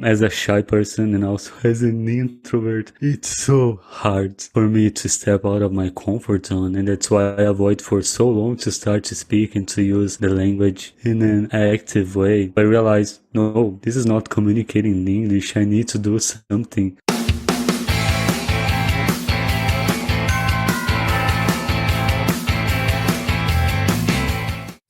As a shy person and also as an introvert, it's so hard for me to step out of my comfort zone. And that's why I avoid for so long to start to speak and to use the language in an active way. I realized, no, this is not communicating in English. I need to do something.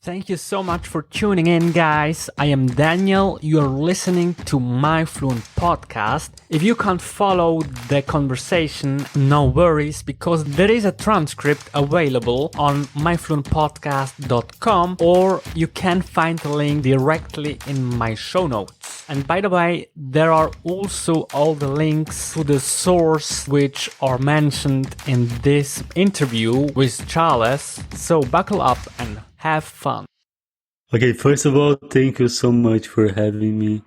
Thank you so much for tuning in, guys. I am Daniel. You're listening to My Fluent podcast. If you can't follow the conversation, no worries, because there is a transcript available on myfluentpodcast.com, or you can find the link directly in my show notes. And by the way, there are also all the links to the source which are mentioned in this interview with Tchales. So buckle up and have fun. Okay, first of all, thank you so much for having me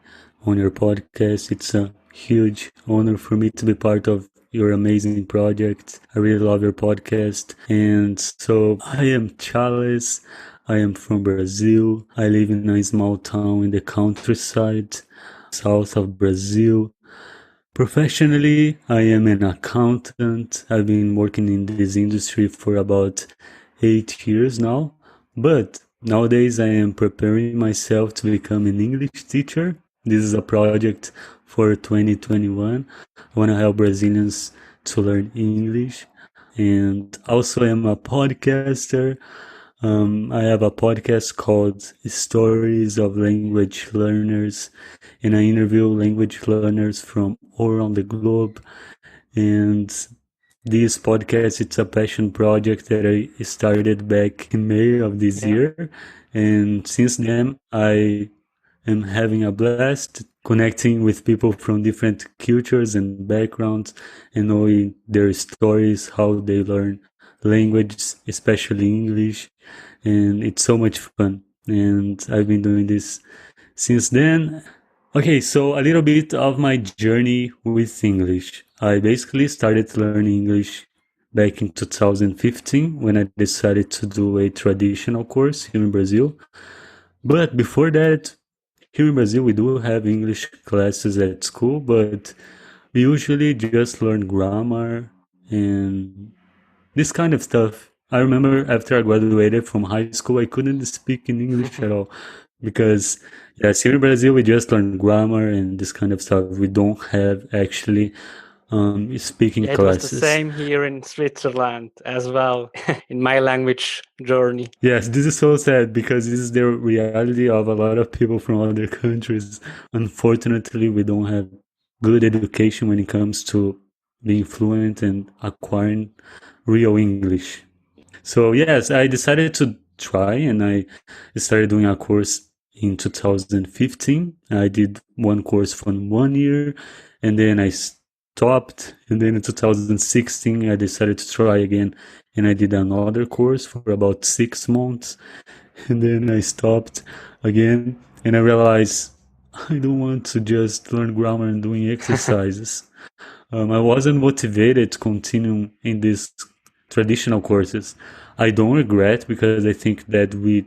on your podcast. It's a huge honor for me to be part of your amazing project. I really love your podcast. And so I am Tchales. I am from Brazil. I live in a small town in the countryside, south of Brazil. Professionally, I am an accountant. I've been working in this industry for about 8 years now. But nowadays I am preparing myself to become an English teacher. This is a project for 2021. I want to help Brazilians to learn English. And also I'm a podcaster. I have a podcast called Stories of Language Learners, and I interview language learners from all around the globe. And this podcast, it's a passion project that I started back in May of this year. And since then, I am having a blast connecting with people from different cultures and backgrounds and knowing their stories, how they learn languages, especially English. And it's so much fun. And I've been doing this since then. Okay, so a little bit of my journey with English. I basically started learning English back in 2015 when I decided to do a traditional course here in Brazil. But before that, here in Brazil, we do have English classes at school, but we usually just learn grammar and this kind of stuff. I remember after I graduated from high school, I couldn't speak in English at all because, yes, here in Brazil, we just learn grammar and this kind of stuff. We don't have actually speaking It classes. was the same here in Switzerland as well, in my language journey. Yes, this is so sad because this is the reality of a lot of people from other countries. Unfortunately, we don't have good education when it comes to being fluent and acquiring real English. So yes, I decided to try and I started doing a course in 2015. I did one course for 1 year and then I stopped. And then in 2016, I decided to try again and I did another course for about 6 months. And then I stopped again and I realized I don't want to just learn grammar and doing exercises. I wasn't motivated to continue in these traditional courses. I don't regret because I think that we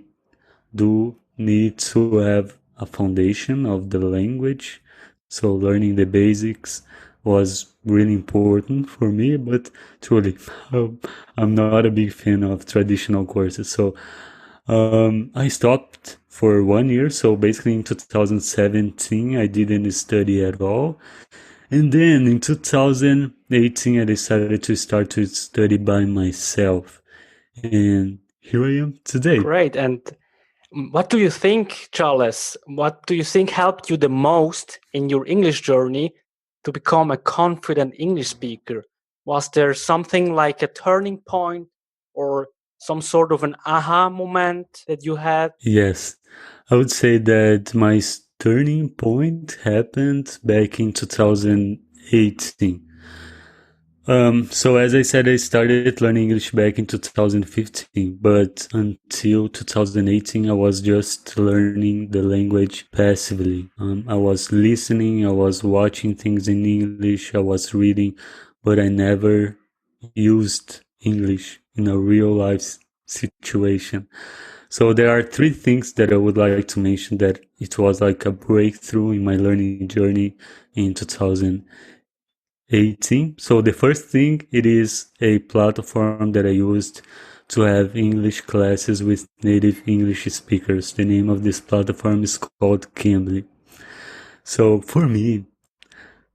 do need to have a foundation of the language. So learning the basics was really important for me, but truly, I'm not a big fan of traditional courses. So I stopped for 1 year. So basically in 2017, I didn't study at all. And then in 2018, I decided to start to study by myself. And here I am today. Great. And what do you think, Charles? What do you think helped you the most in your English journey to become a confident English speaker? Was there something like a turning point or some sort of an aha moment that you had? Yes, I would say that my turning point happened back in 2018. So as I said, I started learning English back in 2015, but until 2018, I was just learning the language passively. I was listening, I was watching things in English, I was reading, but I never used English in a real life situation. So there are three things that I would like to mention that it was like a breakthrough in my learning journey in 2018. So the first thing, it is a platform that I used to have English classes with native English speakers. The name of this platform is called Cambly. So for me,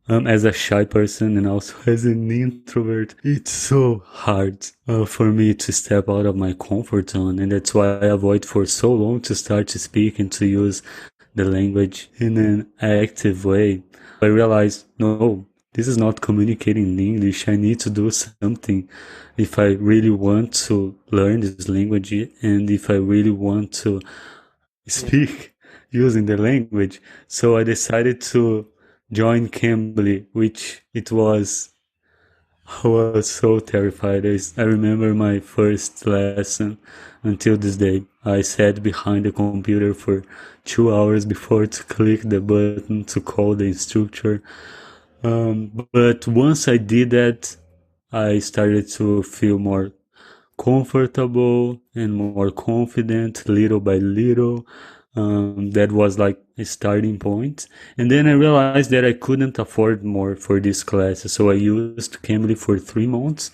as a shy person and also as an introvert, it's so hard for me to step out of my comfort zone, and that's why I avoid for so long to start to speak and to use the language in an active way. I realized, no, this is not communicating in English. I need to do something if I really want to learn this language and if I really want to Yeah. speak using the language. So I decided to join Cambly, which it was, I was so terrified. I remember my first lesson until this day. I sat behind the computer for 2 hours before to click the button to call the instructor. But once I did that, I started to feel more comfortable and more confident little by little. That was like a starting point. And then I realized that I couldn't afford more for this class. So I used Cambly for 3 months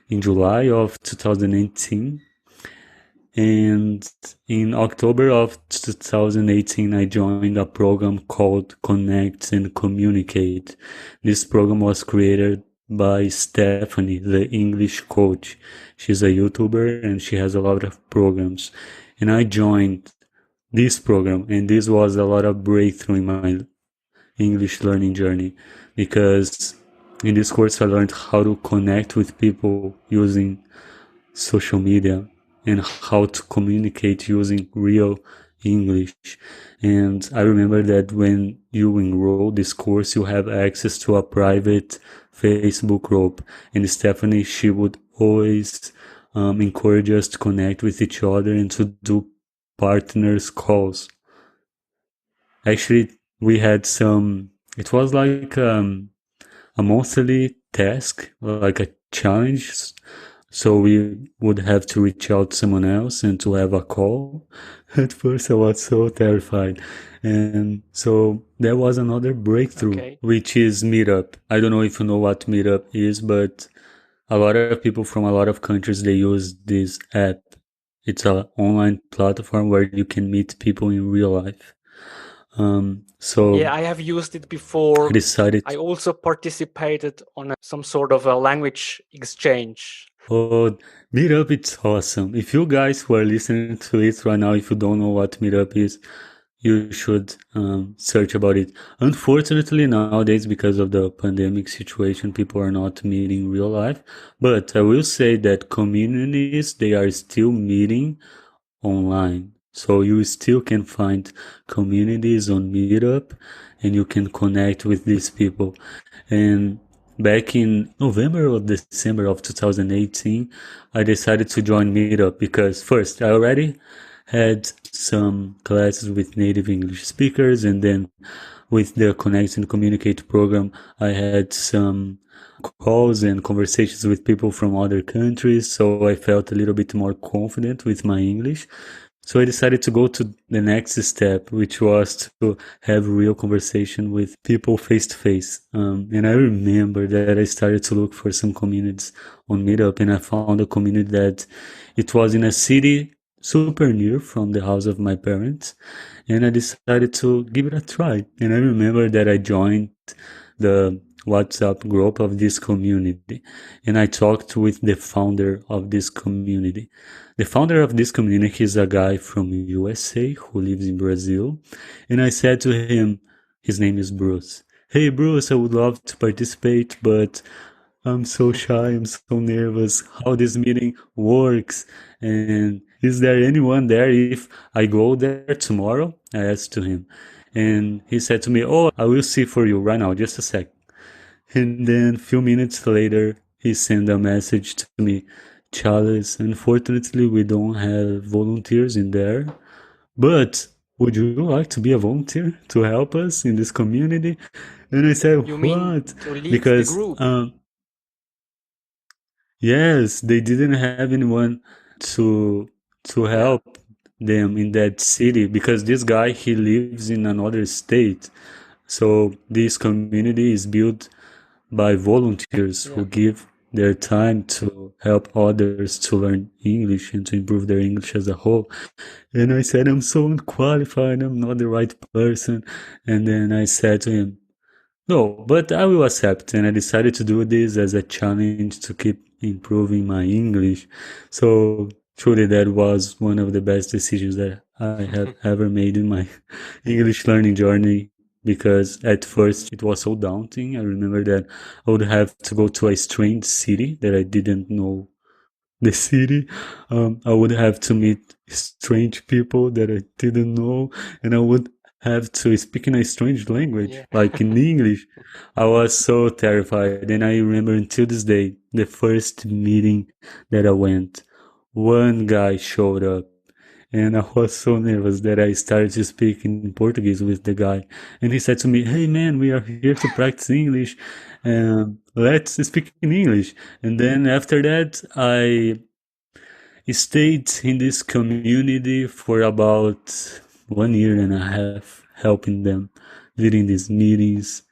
in July of 2018. And in October of 2018, I joined a program called Connect and Communicate. This program was created by Stefanie, the English coach. She's a YouTuber and she has a lot of programs. And I joined this program, and this was a lot of breakthrough in my English learning journey because in this course I learned how to connect with people using social media and how to communicate using real English. And I remember that when you enroll this course, you have access to a private Facebook group. And Stefanie, she would always encourage us to connect with each other and to do partners calls. Actually, we had some, it was like a monthly task, like a challenge. So we would have to reach out to someone else and to have a call. At first, I was so terrified. And so there was another breakthrough, Okay. which is Meetup. I don't know if you know what Meetup is, but a lot of people from a lot of countries, they use this app. It's an online platform where you can meet people in real life. So Yeah, I have used it I before. decided, I also participated on some sort of a language exchange. oh, Meetup, it's awesome. If you guys who are listening to it right now, if you don't know what Meetup is, you should search about it. Unfortunately, nowadays, because of the pandemic situation, people are not meeting in real life. But I will say that communities, they are still meeting online. So you still can find communities on Meetup and you can connect with these people. And back in November or December of 2018, I decided to join Meetup because first, I already had some classes with native English speakers, and then with the Connect and Communicate program, I had some calls and conversations with people from other countries, so I felt a little bit more confident with my English. So I decided to go to the next step, which was to have real conversation with people face to face. And I remember that I started to look for some communities on Meetup, and I found a community that it was in a city super near from the house of my parents, and I decided to give it a try. And I remember that I joined the WhatsApp group of this community, and I talked with the founder of this community. The founder of this community is a guy from USA who lives in Brazil, and I said to him, his name is Bruce. Hey Bruce, I would love to participate, but I'm so shy, I'm so nervous how this meeting works. And is there anyone there if I go there tomorrow? I asked to him. And he said to me, oh, I will see for you right now, just a sec. And then a few minutes later, he sent a message to me, Tchales, unfortunately, we don't have volunteers in there, but would you like to be a volunteer to help us in this community? And I said, You mean what? to lead the Because group? yes, they didn't have anyone to Yeah. help. them in that city because this guy, he lives in another state. So this community is built by volunteers Yeah. who give their time to help others to learn English and to improve their English as a whole. And I said, I'm so unqualified, I'm not the right person. And then I said to him, no, but I will accept. And I decided to do this as a challenge to keep improving my English. So truly, that was one of the best decisions that I have ever made in my English learning journey. Because at first it was so daunting. I remember that I would have to go to a strange city that I didn't know the city. I would have to meet strange people that I didn't know, and I would have to speak in a strange language, Yeah. like in English. I was so terrified, and I remember until this day, the first meeting that I went, one guy showed up. And I was so nervous that I started to speak in Portuguese with the guy. And he said to me, hey man, we are here to practice English. Let's speak in English. And then after that, I stayed in this community for about 1 year and a half, helping them, leading these meetings.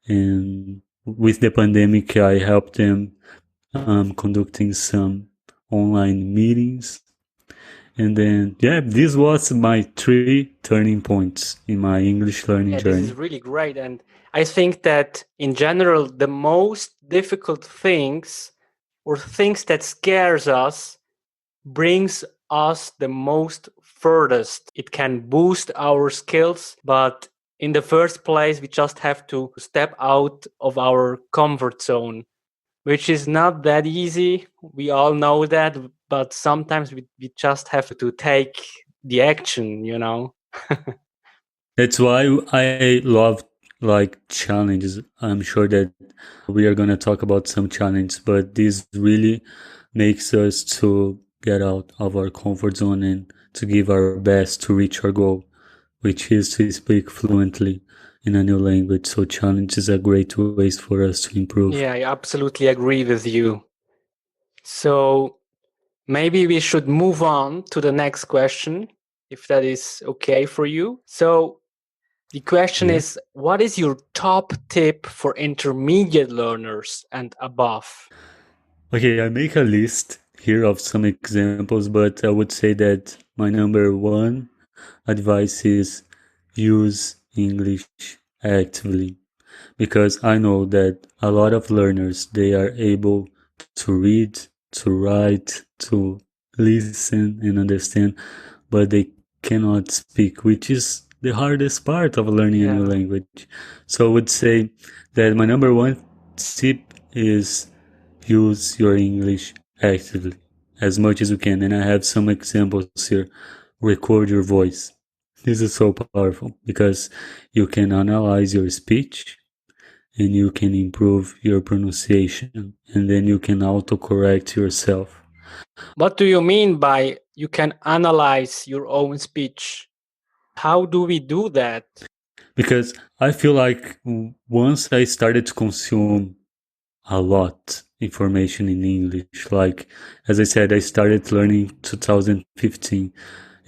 And with the pandemic, I helped them conducting some online meetings. And then, yeah, this was my 3 turning points in my English learning Yeah, this is journey. really great. And I think that in general, the most difficult things or things that scares us brings us the most furthest. It can boost our skills, but in the first place, we just have to step out of our comfort zone, which is not that easy. We all know that, but sometimes we just have to take the action, you know? That's why I love like challenges. I'm sure that we are going to talk about some challenges, but this really makes us to get out of our comfort zone and to give our best to reach our goal, which is to speak fluently in a new language. So challenges are great ways for us to improve. Yeah, I absolutely agree with you. So maybe we should move on to the next question, if that is okay for you. So the question Yeah. is, what is your top tip for intermediate learners and above? Okay, I make a list here of some examples, but I would say that my number one advice is use English actively, because I know that a lot of learners, they are able to read, to write, to listen and understand, but they cannot speak, which is the hardest part of learning a new Yeah. language. So I would say that my number one tip is use your English actively as much as you can. And I have some examples here. Record your voice. This is so powerful because you can analyze your speech and you can improve your pronunciation, and then you can autocorrect yourself. What do you mean by you can analyze your own speech? How do we do that? Because I feel like once I started to consume a lot information in English, like as I said, I started learning 2015,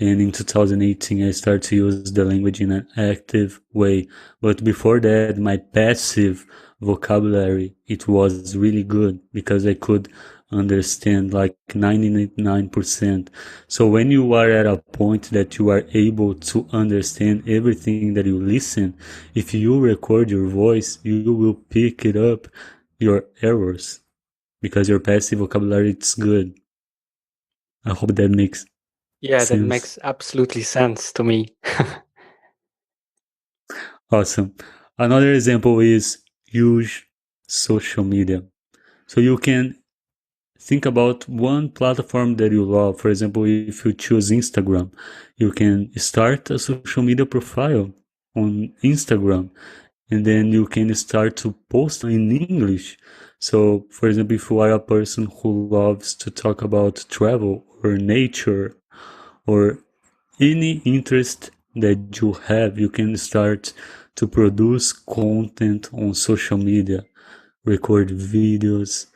and in 2018 I started to use the language in an active way. But before that, my passive vocabulary, it was really good because I could understand like 99%. So when you are at a point that you are able to understand everything that you listen, if you record your voice, you will pick it up your errors because your passive vocabulary is good. I hope that makes Yeah, that sense. makes absolutely sense to me. Awesome. Another example is use social media. So you can think about one platform that you love. For example, if you choose Instagram, you can start a social media profile on Instagram, and then you can start to post in English. So, for example, if you are a person who loves to talk about travel or nature or any interest that you have, you can start to produce content on social media, record videos,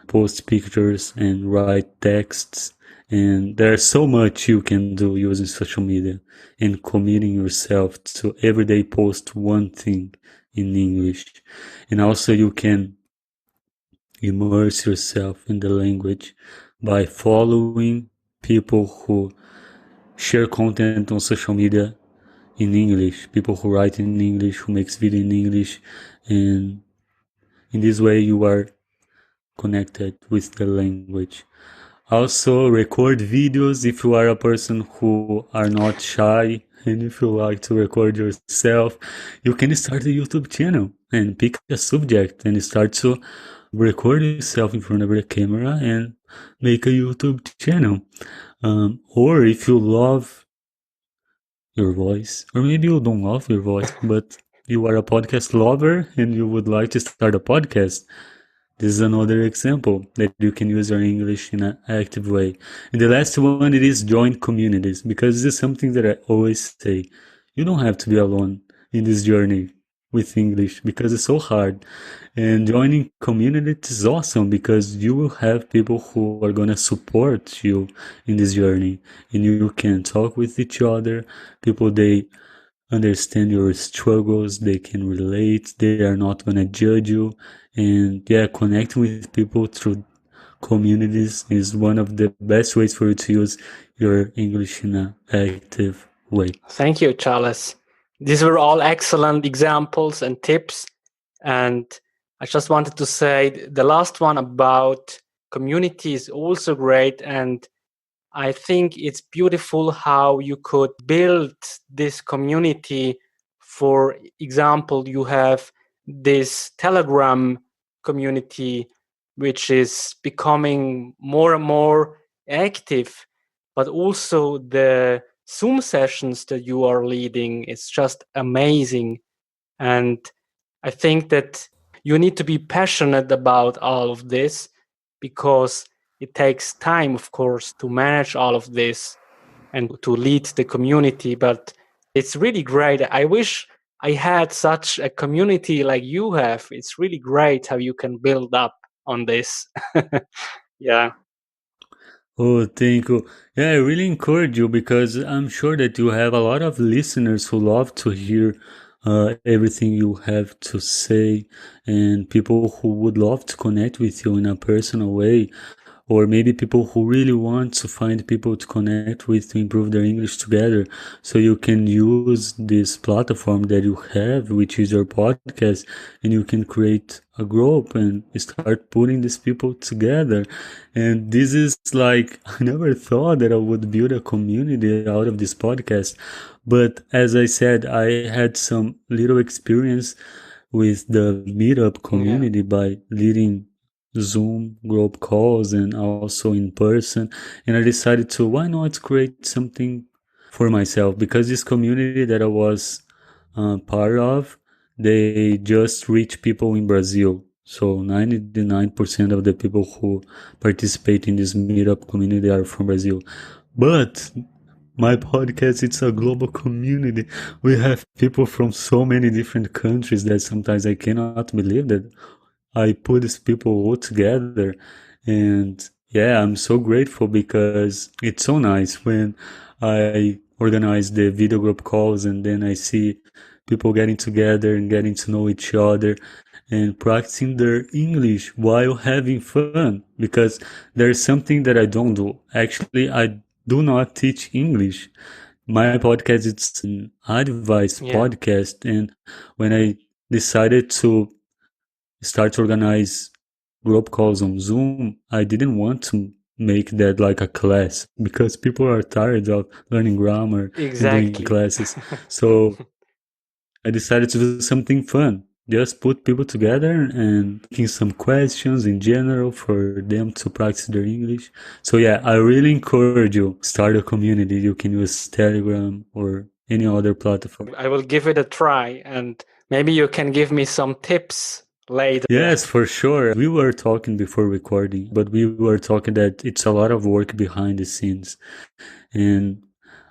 post pictures, and write texts. And there's so much you can do using social media and committing yourself to every day post one thing in English. And also you can immerse yourself in the language by following people who share content on social media in English, people who write in English, who makes video in English, and in this way you are connected with the language. Also, record videos if you are a person who are not shy and if you like to record yourself. You can start a YouTube channel and pick a subject and start to record yourself in front of the camera and make a YouTube channel. Or if you love your voice, or maybe you don't love your voice, but you are a podcast lover and you would like to start a podcast, this is another example that you can use your English in an active way. And the last one, it is join communities, because this is something that I always say. You don't have to be alone in this journey with English because it's so hard. And joining communities is awesome because you will have people who are going to support you in this journey. And you can talk with each other, people they understand your struggles, they can relate, they are not gonna judge you. And yeah, connecting with people through communities is one of the best ways for you to use your English in an active way. Thank you, Tchales. These were all excellent examples and tips. And I just wanted to say the last one about community is also great. And I think it's beautiful how you could build this community. For example, you have this Telegram community, which is becoming more and more active, but also the Zoom sessions that you are leading, it's just amazing. And I think that you need to be passionate about all of this because it takes time, of course, to manage all of this and to lead the community. But it's really great. I wish I had such a community like you have. It's really great how you can build up on this. Yeah. Oh, thank you. Yeah, I really encourage you because I'm sure that you have a lot of listeners who love to hear everything you have to say, and people who would love to connect with you in a personal way, or maybe people who really want to find people to connect with to improve their English together. So you can use this platform that you have, which is your podcast, and you can create a group and start putting these people together. And this is like, I never thought that I would build a community out of this podcast. But as I said, I had some little experience with the Meetup Yeah. community by leading Zoom group calls and also in person. And I decided to, why not create something for myself? Because this community that I was part of, they just reach people in Brazil. So 99% of the people who participate in this Meetup community are from Brazil. But my podcast, it's a global community. We have people from so many different countries that sometimes I cannot believe that I put these people all together. And yeah, I'm so grateful because it's so nice when I organize the video group calls and then I see people getting together and getting to know each other and practicing their English while having fun. Because there's something that I don't do. Actually, I do not teach English. My podcast, it's an advice Yeah. podcast. And when I decided to start to organize group calls on Zoom, I didn't want to make that like a class because people are tired of learning grammar and doing Exactly. classes. So I decided to do something fun. Just put people together and asking some questions in general for them to practice their English. So yeah, I really encourage you start a community. You can use Telegram or any other platform. I will give it a try and maybe you can give me some tips later. Yeah. Yes, for sure. We were talking before recording, but we were talking that it's a lot of work behind the scenes. And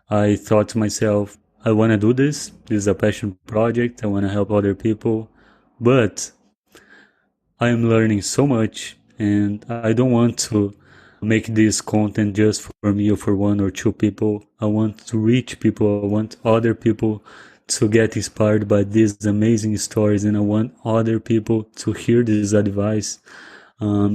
I thought to myself, I want to do this. This is a passion project. I want to help other people. But I am learning so much and I don't want to make this content just for me or for one or two people. I want to reach people. I want other people to get inspired by these amazing stories, and I want other people to hear this advice.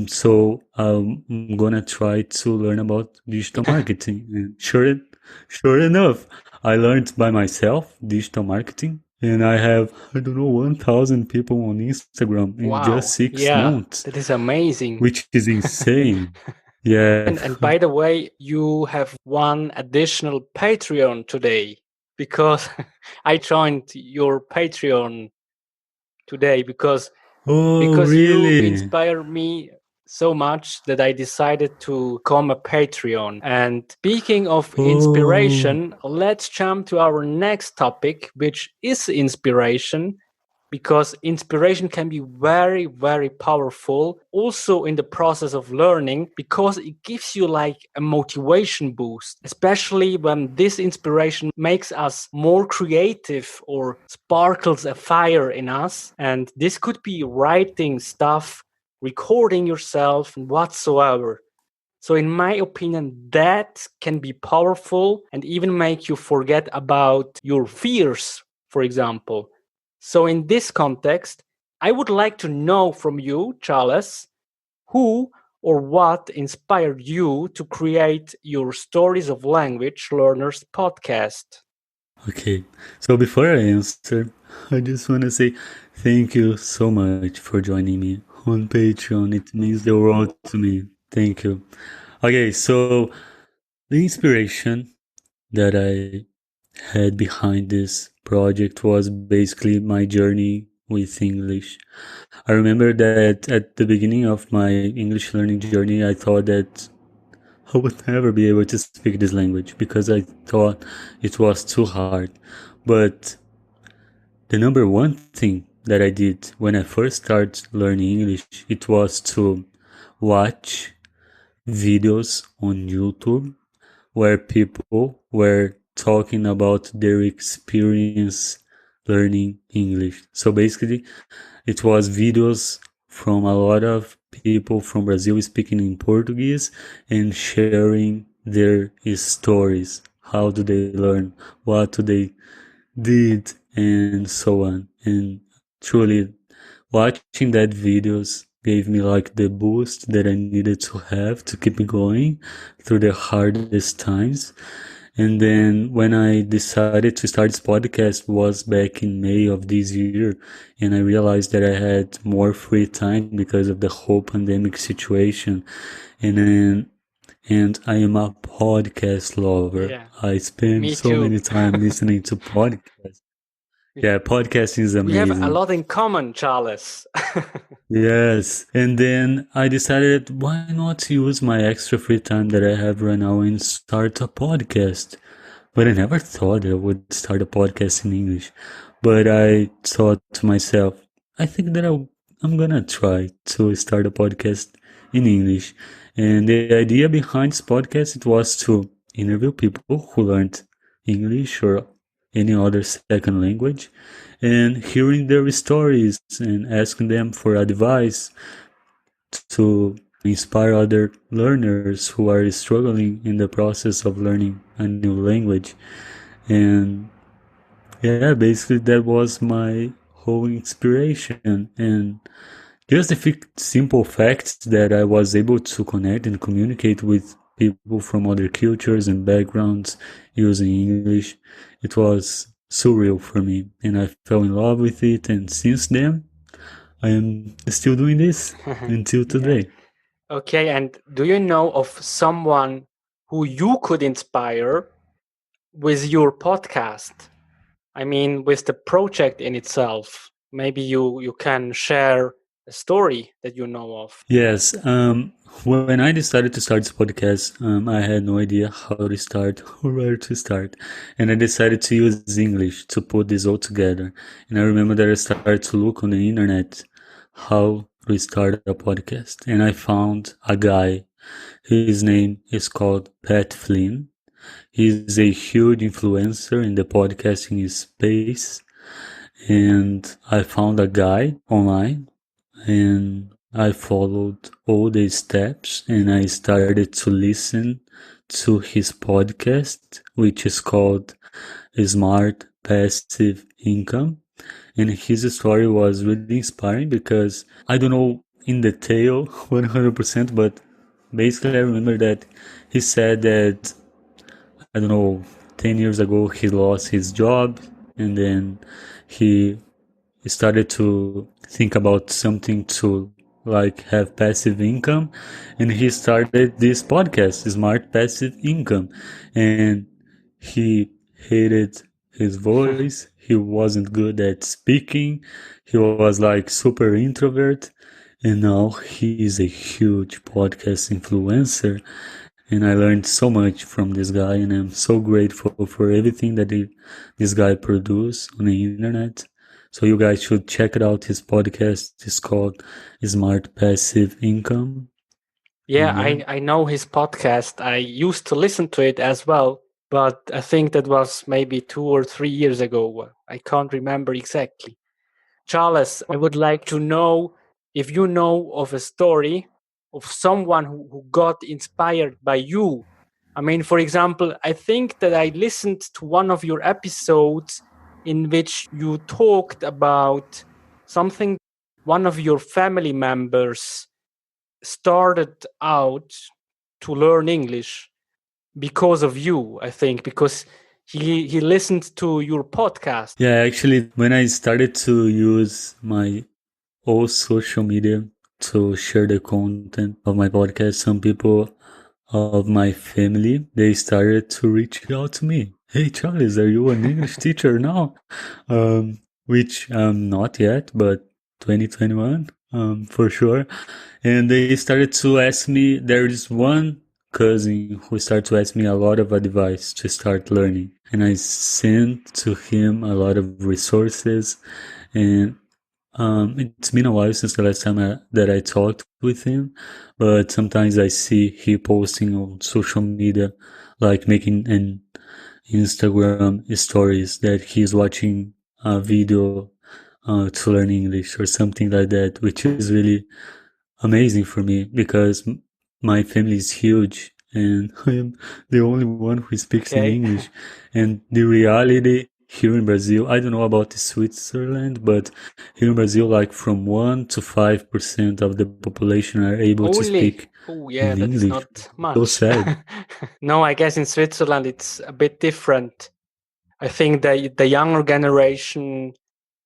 So I'm gonna try to learn about digital marketing. And sure enough, I learned by myself digital marketing, and I have, I don't know, 1,000 people on Instagram in just Wow. 6 months, That is amazing. which is insane. Yeah. And by the way, you have one additional Patreon today because I joined your Patreon today Oh, because you really? inspire me so much that I decided to become a Patreon. And speaking of Oh, inspiration, let's jump to our next topic, which is inspiration, because inspiration can be very, very powerful also in the process of learning because it gives you like a motivation boost, especially when this inspiration makes us more creative or sparkles a fire in us. And this could be writing stuff, recording yourself, whatsoever. So, in my opinion, that can be powerful and even make you forget about your fears, for example. So, in this context, I would like to know from you, Charles, who or what inspired you to create your Stories of Language Learners podcast? okay. So before I answer, I just want to say thank you so much for joining me on Patreon. It means the world to me. Thank you. Okay, so the inspiration that I had behind this project was basically my journey with English. I remember that at the beginning of my English learning journey, I thought that I would never be able to speak this language because I thought it was too hard. But the number one thing that I did when I first started learning English, it was to watch videos on YouTube where people were talking about their experience learning English. So basically, it was videos from a lot of people from Brazil speaking in Portuguese and sharing their stories. How do they learn? What do they did? And so on. And truly, watching that videos gave me like the boost that I needed to have to keep going through the hardest times. And then when I decided to start this podcast was back in May of this year, and I realized that I had more free time because of the whole pandemic situation. And then and I am a podcast lover. Yeah, I spend me so too. many time listening to podcasts. Yeah, podcasting is We have a amazing. lot in common, Charles. Yes. And then I decided, why not use my extra free time that I have right now and start a podcast? But I never thought I would start a podcast in English. But I thought to myself, I think that I'm gonna try to start a podcast in English. And the idea behind this podcast, it was to interview people who learned English or any other second language and hearing their stories and asking them for advice to inspire other learners who are struggling in the process of learning a new language. And yeah, basically that was my whole inspiration. And just the simple fact that I was able to connect and communicate with people from other cultures and backgrounds using English, it was surreal for me. And I fell in love with it. And since then, I am still doing this until Yeah. today. Okay, and do you know of someone who you could inspire with your podcast? I mean, with the project in itself. Maybe you can share a story that you know of. Yes, when I decided to start this podcast, I had no idea how to start or where to start. And I decided to use English to put this all together. And I remember that I started to look on the internet how to start a podcast. And I found a guy. His name is called Pat Flynn. He's a huge influencer in the podcasting space. And I found a guy online and I followed all the steps and I started to listen to his podcast, which is called Smart Passive Income. And his story was really inspiring because I don't know in detail 100%, but basically I remember that he said that, I don't know, 10 years ago he lost his job and then he started to think about something to like have passive income, and he started this podcast, Smart Passive Income. And he hated his voice, he wasn't good at speaking, he was like super introvert, and now he is a huge podcast influencer. And I learned so much from this guy, and I'm so grateful for everything that this guy produced on the internet. So you guys should check it out. His podcast is called Smart Passive Income. Yeah, And yeah, I know his podcast. I used to listen to it as well, but I think that was maybe 2 or 3 years ago. I can't remember exactly. Charles, I would like to know if you know of a story of someone who got inspired by you. I mean, for example, I think that I listened to one of your episodes in which you talked about something one of your family members started out to learn English because of you, I think, because he listened to your podcast. yeah, actually, when I started to use my old social media to share the content of my podcast, some people of my family, they started to reach out to me. Hey, Charles, are you an English teacher now? Which I'm not yet, but 2021, for sure. And they started to ask me, there is one cousin who started to ask me a lot of advice to start learning. And I sent to him a lot of resources. And it's been a while since the last time that I talked with him, but sometimes I see he posting on social media, like making an Instagram stories that he's watching a video to learn English or something like that, which is really amazing for me because my family is huge and I am the only one who speaks in Okay. English. And the reality here in Brazil, I don't know about Switzerland, but here in Brazil, like from 1 to 5% of the population are able to Only. speak Oh, yeah, in that's English. not So much. sad. No, I guess in Switzerland it's a bit different. I think the younger generation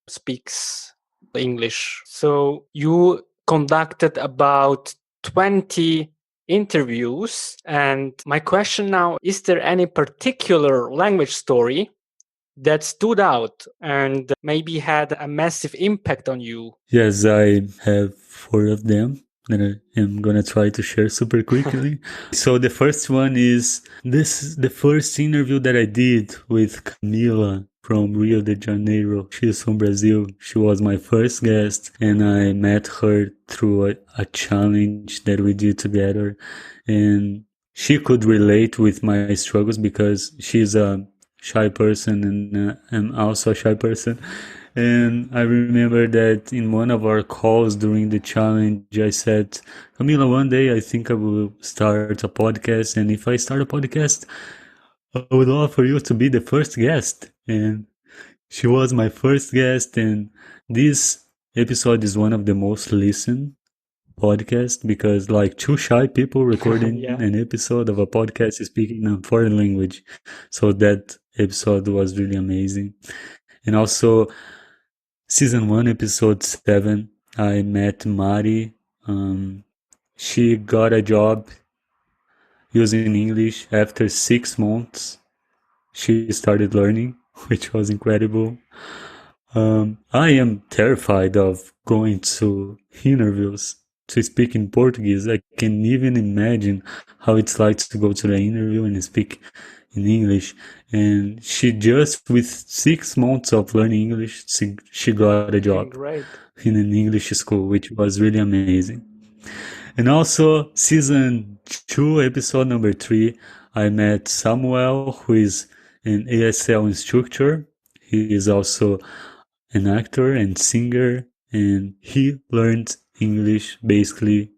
speaks English. So you conducted about 20 interviews. And my question now, is there any particular language story that stood out and maybe had a massive impact on you? Yes, I have four of them that I am gonna try to share super quickly. So the first one is this is the first interview that I did with Camila from Rio de Janeiro. She is from Brazil. She was my first guest, and I met her through a challenge that we did together. And she could relate with my struggles because she's a shy person, and I'm also a shy person. And I remember that in one of our calls during the challenge, I said, Camila, one day I think I will start a podcast. And if I start a podcast, I would love for you to be the first guest. And she was my first guest. And this episode is one of the most listened podcasts because, like, two shy people recording Yeah. an episode of a podcast speaking a foreign language. So that episode was really amazing. And also, Season 1, Episode 7, I met Mari. Um, she got a job using English after 6 months. She started learning, which was incredible. I am terrified of going to interviews to speak in Portuguese. I can even imagine how it's like to go to the interview and speak in English. And she just, with 6 months of learning English, she got a job Great. in an English school, which was really amazing. And also, season 2, episode number 3, I met Samuel, who is an ASL instructor. He is also an actor and singer, and he learned English basically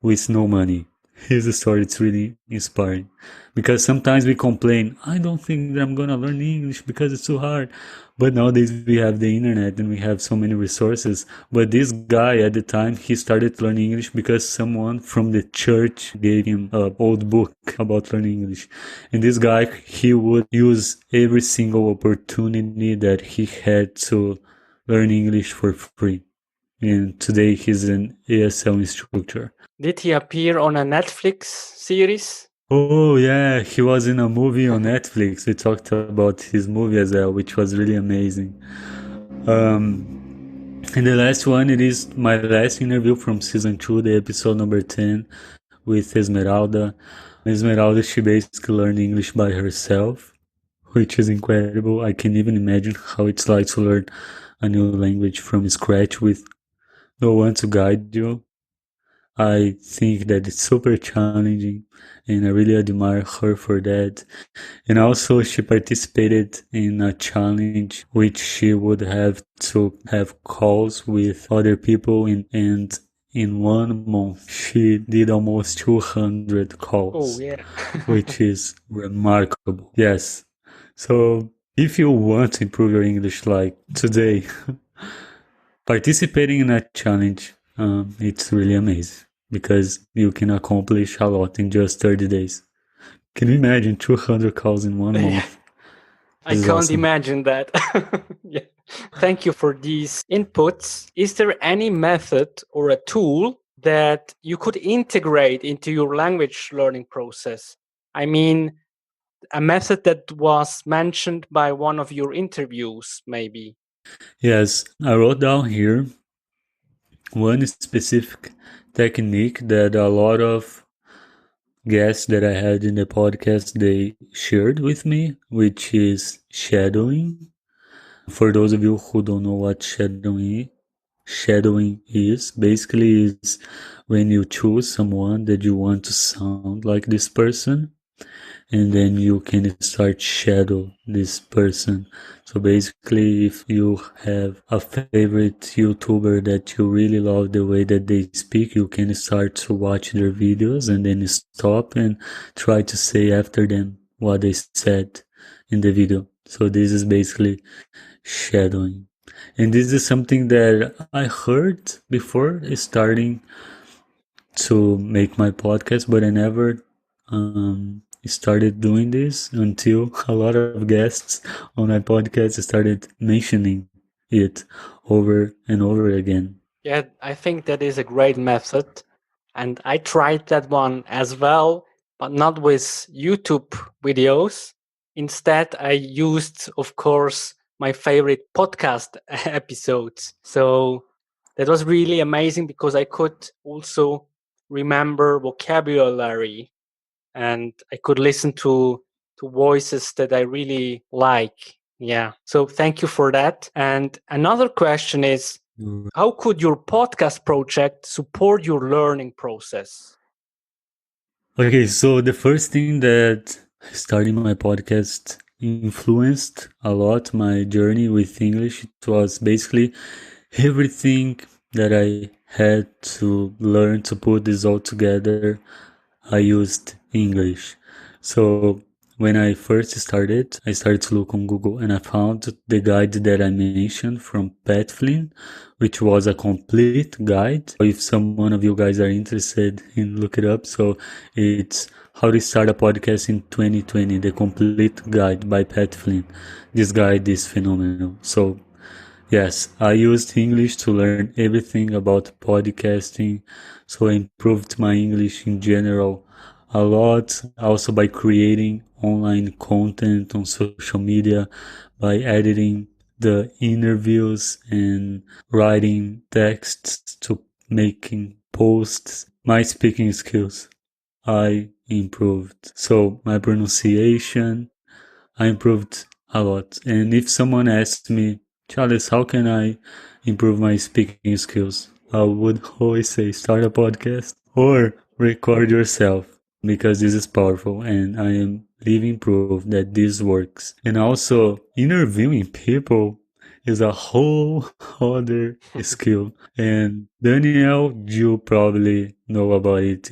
with no money. His story is really inspiring because sometimes we complain, I don't think that I'm gonna learn English because it's too hard. But nowadays we have the internet and we have so many resources. But this guy at the time, he started learning English because someone from the church gave him an old book about learning English. And this guy, he would use every single opportunity that he had to learn English for free. And today he's an ASL instructor. Did he appear on a Netflix series? Oh yeah, he was in a movie on Netflix. We talked about his movie as well, which was really amazing. And the last one, it is my last interview from season 2, the episode number 10 with Esmeralda. Esmeralda, she basically learned English by herself, which is incredible. I can't even imagine how it's like to learn a new language from scratch with no one to guide you. I think that it's super challenging and I really admire her for that. And also she participated in a challenge which she would have to have calls with other people and in 1 month she did almost 200 Oh, calls, yeah. which is remarkable. Yes. So if you want to improve your English like today, participating in a challenge, it's really amazing because you can accomplish a lot in just 30 days. Can you imagine 200 calls in 1 month? I This is can't awesome. imagine that. Yeah. Thank you for these inputs. Is there any method or a tool that you could integrate into your language learning process? I mean, a method that was mentioned by one of your interviews, maybe. Yes, I wrote down here one specific technique that a lot of guests that I had in the podcast they shared with me, which is shadowing. For those of you who don't know what shadowing is basically is when you choose someone that you want to sound like this person and then you can start shadow this person. So basically, if you have a favorite YouTuber that you really love the way that they speak, you can start to watch their videos and then stop and try to say after them what they said in the video. So this is basically shadowing. And this is something that I heard before starting to make my podcast, but I never started doing this until a lot of guests on my podcast started mentioning it over and over again. Yeah, I think that is a great method. And I tried that one as well, but not with YouTube videos. Instead, I used, of course, my favorite podcast episodes. So that was really amazing because I could also remember vocabulary and I could listen to voices that I really like. Yeah. So thank you for that. And another question is, how could your podcast project support your learning process? Okay, so the first thing that starting my podcast influenced a lot my journey with English. It was basically everything that I had to learn to put this all together. I used English. So when I first started, I started to look on Google and I found the guide that I mentioned from Pat Flynn, which was a complete guide. If someone of you guys are interested in look it up, so it's How to Start a Podcast in 2020, the complete guide by Pat Flynn. This guide is phenomenal. So yes, I used English to learn everything about podcasting, so I improved my English in general a lot. Also by creating online content on social media, by editing the interviews and writing texts to making posts. My speaking skills, I improved. So my pronunciation, I improved a lot. And if someone asked me, Charles, how can I improve my speaking skills? I would always say start a podcast or record yourself because this is powerful and I am living proof that this works. And also interviewing people, is a whole other skill. And Daniel, you probably know about it.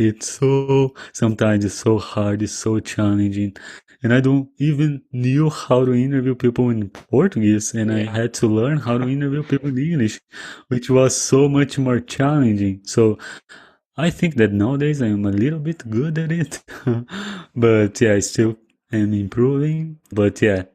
Sometimes it's so hard, it's so challenging. And I don't even knew how to interview people in Portuguese, and I Yeah. had to learn how to interview people in English, which was so much more challenging. So I think that nowadays I am a little bit good at it, but yeah, I still am improving. But yeah,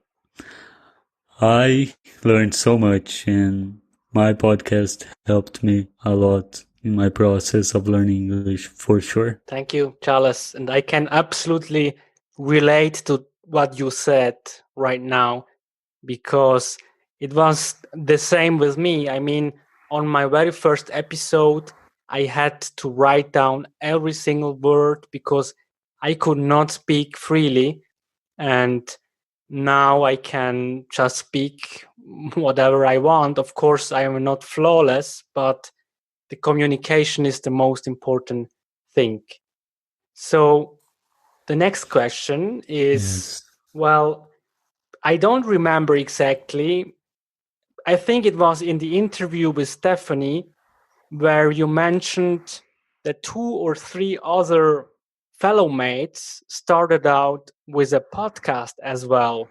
I learned so much, and my podcast helped me a lot in my process of learning English for sure. Thank you, Charles. And I can absolutely relate to what you said right now because it was the same with me. I mean, on my very first episode, I had to write down every single word because I could not speak freely. And now I can just speak whatever I want. Of course, I am not flawless, but the communication is the most important thing. So the next question is, Yes. well, I don't remember exactly. I think it was in the interview with Stefanie where you mentioned that two or three other fellow mates started out with a podcast as well.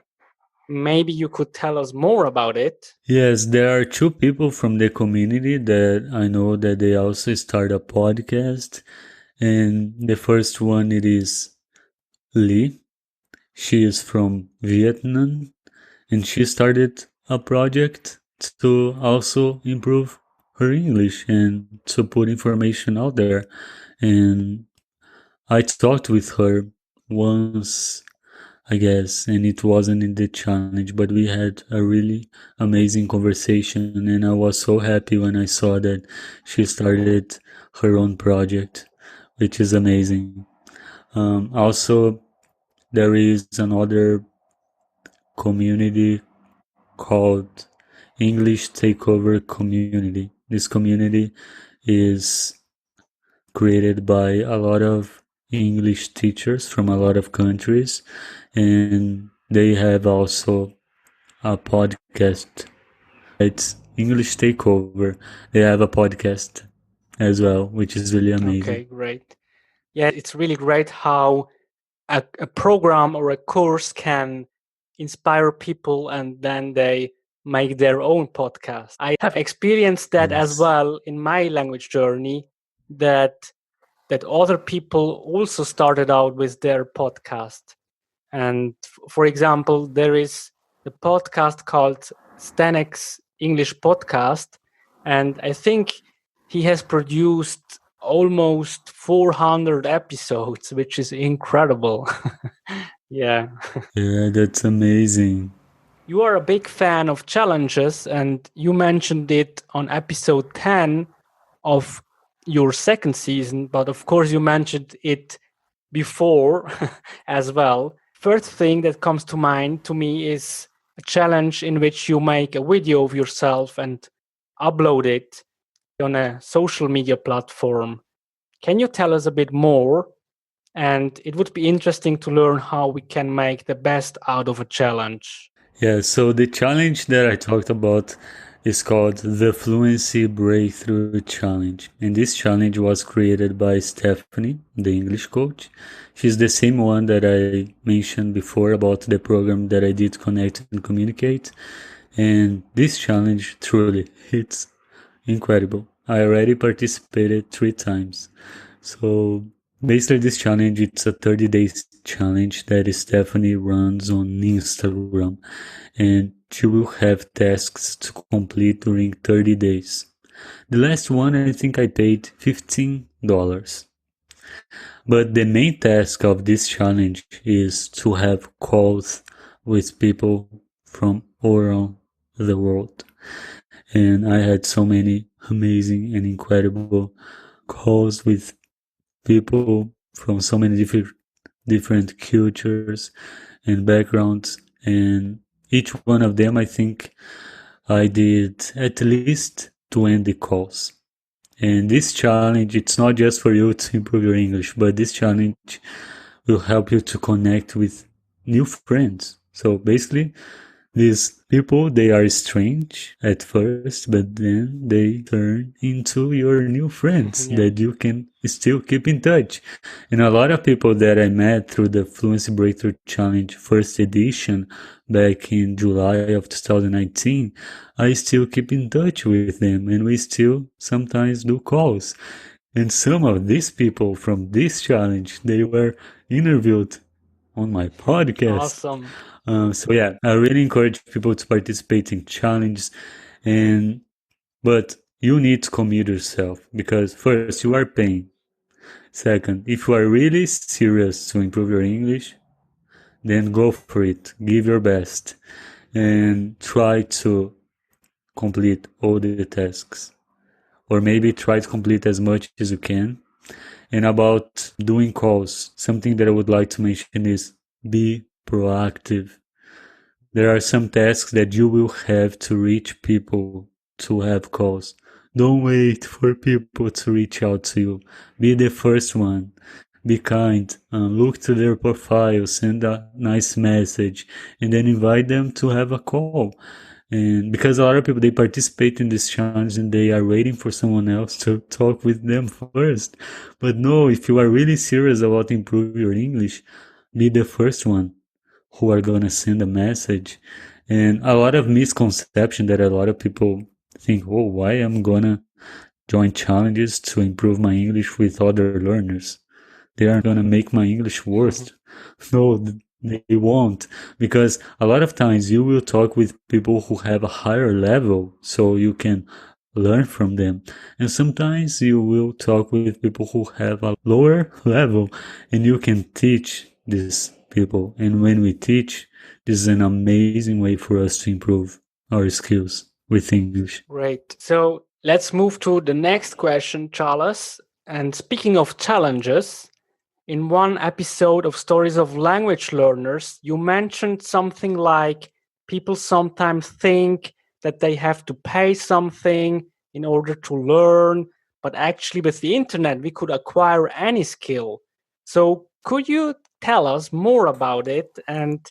Maybe you could tell us more about it. Yes, there are two people from the community that I know that they also start a podcast. And the first one it is Lee. She is from Vietnam and she started a project to also improve her English and to put information out there. And I talked with her once, I guess, and it wasn't in the challenge, but we had a really amazing conversation. And I was so happy when I saw that she started her own project, which is amazing. Also, there is another community called English Takeover Community. This community is created by a lot of English teachers from a lot of countries, and they have also a podcast. It's English Takeover. They have a podcast as well, which is really amazing. Okay, great. Yeah, it's really great how a program or a course can inspire people and then they make their own podcast. I have experienced that as Yes. well in my language journey that other people also started out with their podcast. And for example, there is the podcast called Stanek's English Podcast. And I think he has produced almost 400 episodes, which is incredible. Yeah. Yeah, that's amazing. You are a big fan of challenges, and you mentioned it on episode 10 of your second season, but of course, you mentioned it before as well. First thing that comes to mind to me is a challenge in which you make a video of yourself and upload it on a social media platform. Can you tell us a bit more? And it would be interesting to learn how we can make the best out of a challenge. Yeah, so the challenge that I talked about is called the Fluency Breakthrough Challenge. And this challenge was created by Stefanie, the English coach. She's the same one that I mentioned before about the program that I did Connect and Communicate. And this challenge truly, it's incredible. I already participated 3 times. So basically this challenge, it's a 30 days challenge that Stephanie runs on Instagram, and she will have tasks to complete during 30 days. The last one, I think I paid $15. But the main task of this challenge is to have calls with people from around the world. And I had so many amazing and incredible calls with people from so many different cultures and backgrounds, and each one of them I think I did at least 20 calls. And this challenge, it's not just for you to improve your English, but this challenge will help you to connect with new friends. So basically These people, they are strange at first, but then they turn into your new friends Yeah. that you can still keep in touch. And a lot of people that I met through the Fluency Breakthrough Challenge first edition back in July of 2019, I still keep in touch with them and we still sometimes do calls. And some of these people from this challenge, they were interviewed on my podcast. Awesome. So yeah, I really encourage people to participate in challenges, and but you need to commit yourself because first you are paying. Second, if you are really serious to improve your English, then go for it. Give your best and try to complete all the tasks, or maybe try to complete as much as you can. And about doing calls, something that I would like to mention is be proactive. There are some tasks that you will have to reach people to have calls. Don't wait for people to reach out to you. Be the first one. Be kind. Look to their profile, send a nice message, and then invite them to have a call. And because a lot of people they participate in this challenge and they are waiting for someone else to talk with them first. But no, if you are really serious about improving your English, be the first one who are gonna send a message. And a lot of misconception that a lot of people think, oh, why I'm gonna join challenges to improve my English with other learners? They are gonna make my English worse. No, they won't, because a lot of times you will talk with people who have a higher level, so you can learn from them. And sometimes you will talk with people who have a lower level, and you can teach these people. And when we teach, this is an amazing way for us to improve our skills with English. Great. So let's move to the next question, Charles. And speaking of challenges, in one episode of Stories of Language Learners, you mentioned something like people sometimes think that they have to pay something in order to learn, but actually, with the internet, we could acquire any skill. So, could you tell us more about it? And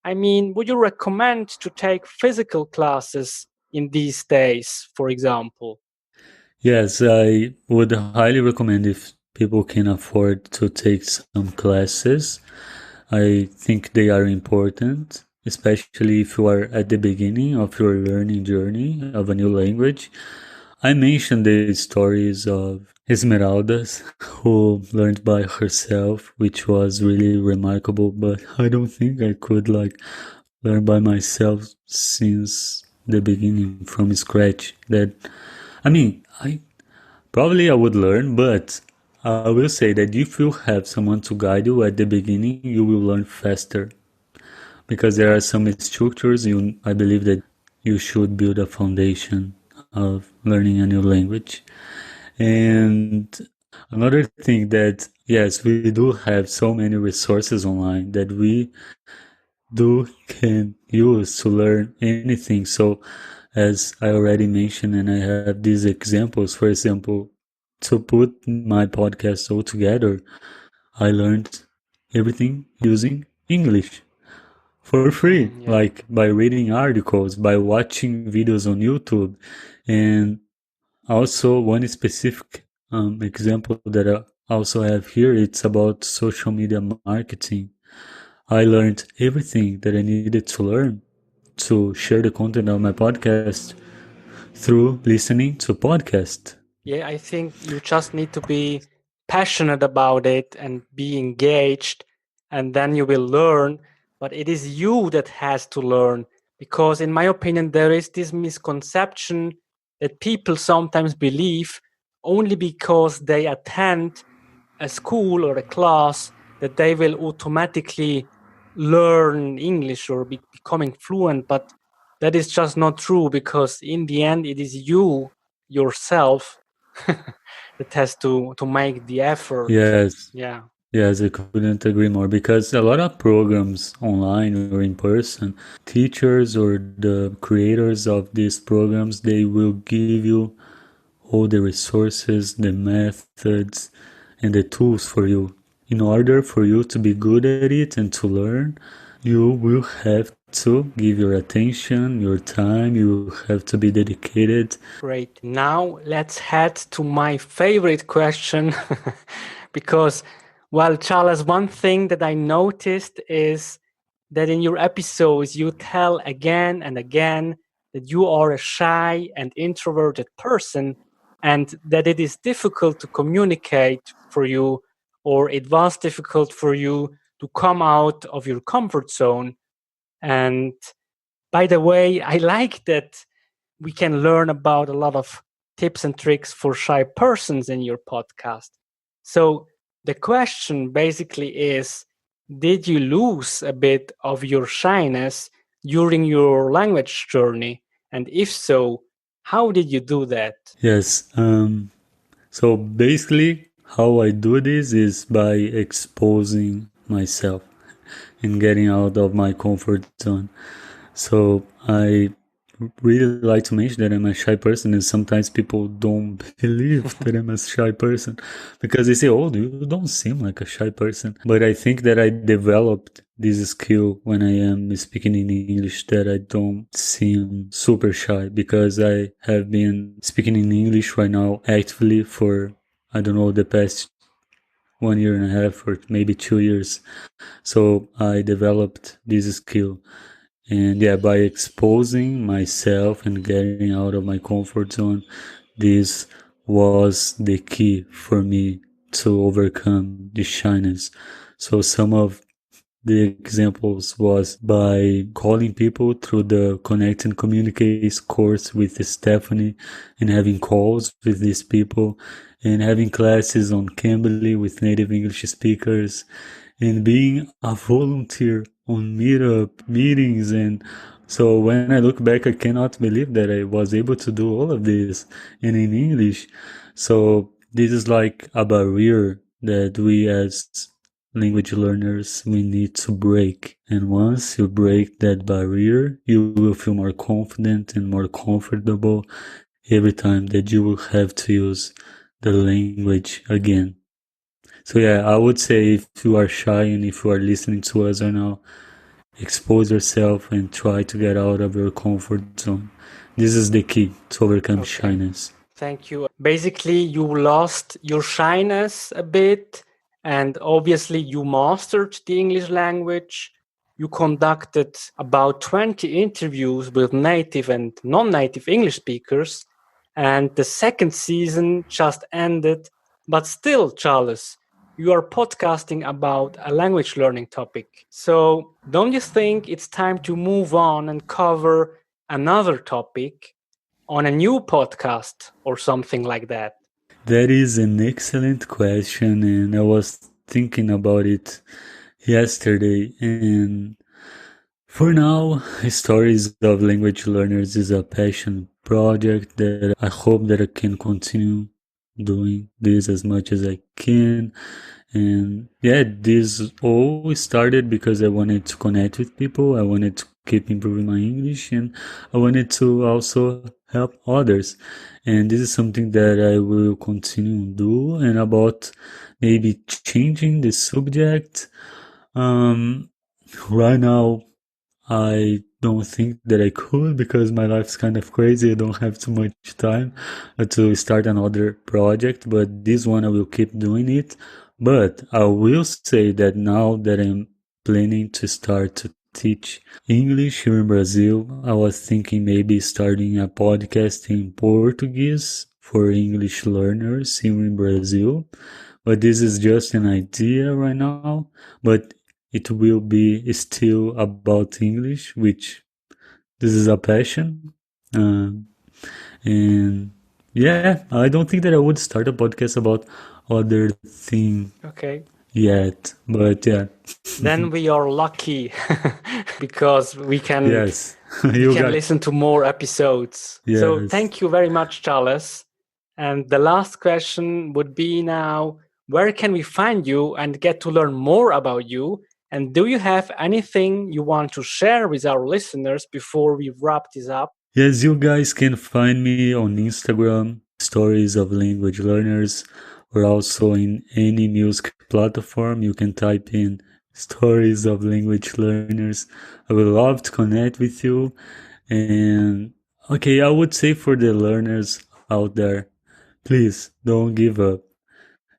I mean, would you recommend to take physical classes in these days, for example? Yes, I would highly recommend if people can afford to take some classes. I think they are important, especially if you are at the beginning of your learning journey of a new language. I mentioned the stories of Esmeraldas, who learned by herself, which was really remarkable, but I don't think I could learn by myself since the beginning from scratch. That I mean, I would learn, but I will say that if you have someone to guide you at the beginning, you will learn faster because there are some structures. I believe that you should build a foundation of learning a new language. And another thing that yes, we do have so many resources online that we do can use to learn anything. So as I already mentioned, and I have these examples, for example, to put my podcast all together, I learned everything using English for free, Yeah. like by reading articles, by watching videos on YouTube. And also one specific example that I also have here, it's about social media marketing. I learned everything that I needed to learn to share the content of my podcast through listening to podcast. Yeah, I think you just need to be passionate about it and be engaged, and then you will learn. But it is you that has to learn because, in my opinion, there is this misconception that people sometimes believe only because they attend a school or a class that they will automatically learn English or be becoming fluent. But that is just not true because, in the end, it is you yourself that has to make the effort. Yes, Yeah. yes, I couldn't agree more because a lot of programs online or in person, teachers or the creators of these programs, they will give you all the resources, the methods, and the tools for you. In order for you to be good at it and to learn, you will have to give your attention, your time. You have to be dedicated. Great. Now let's head to my favorite question because, well, Charles, one thing that I noticed is that in your episodes you tell again and again that you are a shy and introverted person and that it is difficult to communicate for you, or it was difficult for you to come out of your comfort zone. And by the way, I like that we can learn about a lot of tips and tricks for shy persons in your podcast. So the question basically is, did you lose a bit of your shyness during your language journey? And if so, how did you do that? Yes. So basically, how I do this is by exposing myself and getting out of my comfort zone. So I really like to mention that I'm a shy person, and sometimes people don't believe that I'm a shy person because they say, "Oh, you don't seem like a shy person." But I think that I developed this skill when I am speaking in English, that I don't seem super shy because I have been speaking in English right now actively for, I don't know, the past 1 year and a half or maybe 2 years. So I developed this skill. And yeah, by exposing myself and getting out of my comfort zone, this was the key for me to overcome the shyness. So some of the examples was by calling people through the Connect and Communicate course with Stefanie, and having calls with these people, and having classes on Cambly with native English speakers, and being a volunteer on Meetup meetings. And so when I look back, I cannot believe that I was able to do all of this and in English. So this is like a barrier that we as language learners, we need to break. And once you break that barrier, you will feel more confident and more comfortable every time that you will have to use the language again. So yeah, I would say if you are shy and if you are listening to us right now, expose yourself and try to get out of your comfort zone. This is the key to overcome Okay. shyness. Thank you. Basically, you lost your shyness a bit, and obviously, you mastered the English language. You conducted about 20 interviews with native and non native English speakers, and the second season just ended. But still, Charles, you are podcasting about a language learning topic. So, don't you think it's time to move on and cover another topic on a new podcast or something like that? That is an excellent question, and I was thinking about it yesterday. And for now, Stories of Language Learners is a passion project that I hope that I can continue doing this as much as I can. And yeah, this all started because I wanted to connect with people. I wanted to keep improving my English, and I wanted to also help others. And this is something that I will continue to do. And about maybe changing the subject, um, right now I don't think that I could because my life's kind of crazy. I don't have too much time to start another project, but this one I will keep doing it. But I will say that now that I'm planning to start to teach English here in Brazil, I was thinking maybe starting a podcast in Portuguese for English learners here in Brazil. But this is just an idea right now. But it will be still about English, which this is a passion. Um, and yeah, I don't think that I would start a podcast about other thing Okay. yet, but yeah. Then we are lucky because Yes, we you can got, listen to more episodes. So yes. thank you very much, Charles. And the last question would be now, where can we find you and get to learn more about you? And do you have anything you want to share with our listeners before we wrap this up? Yes, you guys can find me on Instagram, Stories of Language Learners, or also in any music platform. You can type in stories of language learners. I would love to connect with you. And okay, I would say for the learners out there, please don't give up.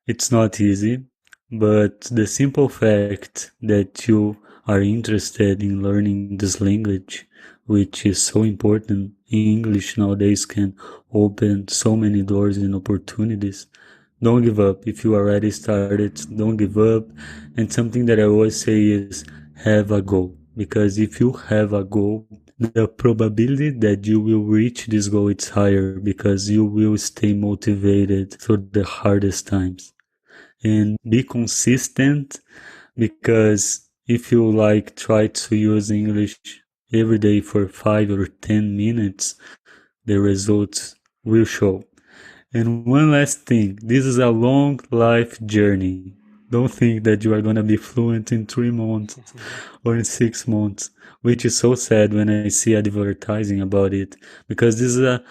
It's not easy, but the simple fact that you are interested in learning this language, which is so important in English nowadays, can open so many doors and opportunities. Don't give up. If you already started, don't give up. And something that I always say is have a goal. Because if you have a goal, the probability that you will reach this goal is higher because you will stay motivated through the hardest times. And be consistent because if you like try to use English every day for 5 or 10 minutes, the results will show. And one last thing, this is a long life journey. Don't think that you are going to be fluent in 3 months or in 6 months, which is so sad when I see advertising about it, because this is a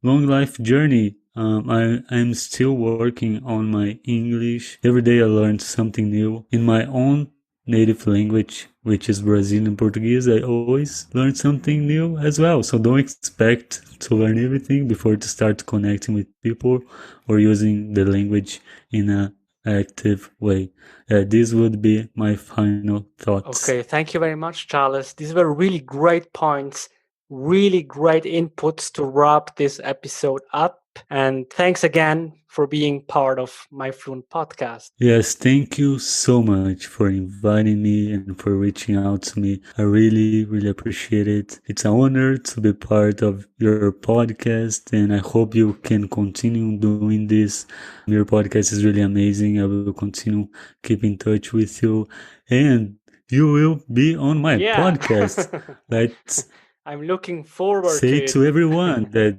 long life journey. I'm still working on my English. Every day I learn something new in my own native language, which is Brazilian Portuguese. I always learn something new as well. So don't expect to learn everything before to start connecting with people or using the language in a active way. This would be my final thoughts. Okay, thank you very much, Tchales. These were really great points, really great inputs to wrap this episode up. And thanks again for being part of my Fluent podcast. Yes, thank you so much for inviting me and for reaching out to me. I really, really appreciate it. It's an honor to be part of your podcast, and I hope you can continue doing this. Your podcast is really amazing. I will continue keep in touch with you, and you will be on my podcast. Let's I'm looking forward say to to it. everyone that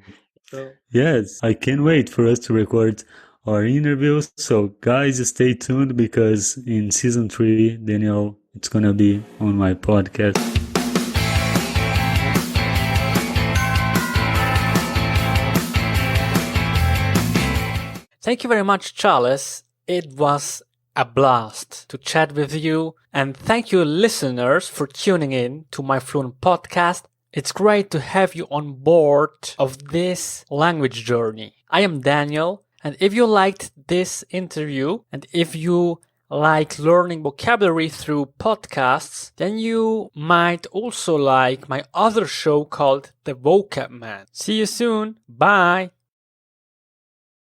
So, yes, I can't wait for us to record our interviews. So, guys, stay tuned because in season 3, Daniel, it's gonna be on my podcast. thank you very much, Tchales. It was a blast to chat with you. And thank you, listeners, for tuning in to my Fluent podcast. It's great to have you on board of this language journey. I am Daniel, and if you liked this interview, and if you like learning vocabulary through podcasts, then you might also like my other show called The Vocab Man. See you soon. Bye.